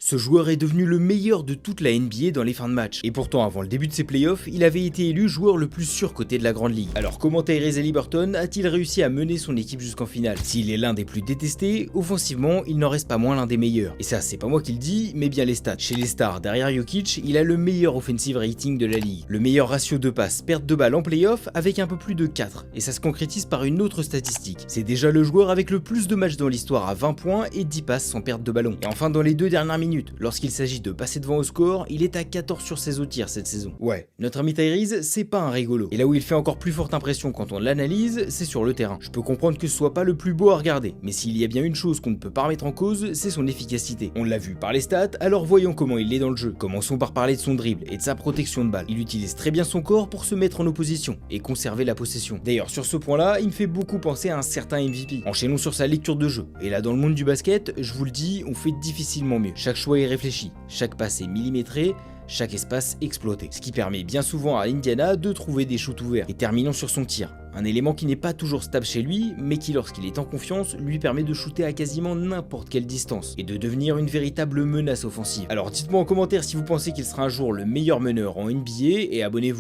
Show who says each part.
Speaker 1: Ce joueur est devenu le meilleur de toute la NBA dans les fins de match. Et pourtant, avant le début de ses playoffs, il avait été élu joueur le plus surcoté de la Grande Ligue. Alors comment Tyrese Haliburton a-t-il réussi à mener son équipe jusqu'en finale? S'il est l'un des plus détestés, offensivement, il n'en reste pas moins l'un des meilleurs. Et ça, c'est pas moi qui le dis, mais bien les stats. Chez les stars, derrière Jokic, il a le meilleur offensive rating de la ligue. Le meilleur ratio de passes perte de balle en playoff avec un peu plus de 4. Et ça se concrétise par une autre statistique. C'est déjà le joueur avec le plus de matchs dans l'histoire à 20 points et 10 passes sans perte de ballon. Et enfin, dans les 2 dernières minutes, lorsqu'il s'agit de passer devant au score, il est à 14 sur 16 au tir cette saison. Ouais, notre ami Tyrese, c'est pas un rigolo. Et là où il fait encore plus forte impression quand on l'analyse, c'est sur le terrain. Je peux comprendre que ce soit pas le plus beau à regarder, mais s'il y a bien une chose qu'on ne peut pas remettre en cause, c'est son efficacité. On l'a vu par les stats, alors voyons comment il est dans le jeu. Commençons par parler de son dribble et de sa protection de balle. Il utilise très bien son corps pour se mettre en opposition et conserver la possession. D'ailleurs, sur ce point-là, il me fait beaucoup penser à un certain MVP. Enchaînons sur sa lecture de jeu. Et là, dans le monde du basket, je vous le dis, on fait difficilement mieux. Chaque choix est réfléchi, chaque passe est millimétré, chaque espace exploité. Ce qui permet bien souvent à Indiana de trouver des shoots ouverts. Et terminons sur son tir. Un élément qui n'est pas toujours stable chez lui, mais qui lorsqu'il est en confiance, lui permet de shooter à quasiment n'importe quelle distance et de devenir une véritable menace offensive. Alors dites-moi en commentaire si vous pensez qu'il sera un jour le meilleur meneur en NBA et abonnez-vous.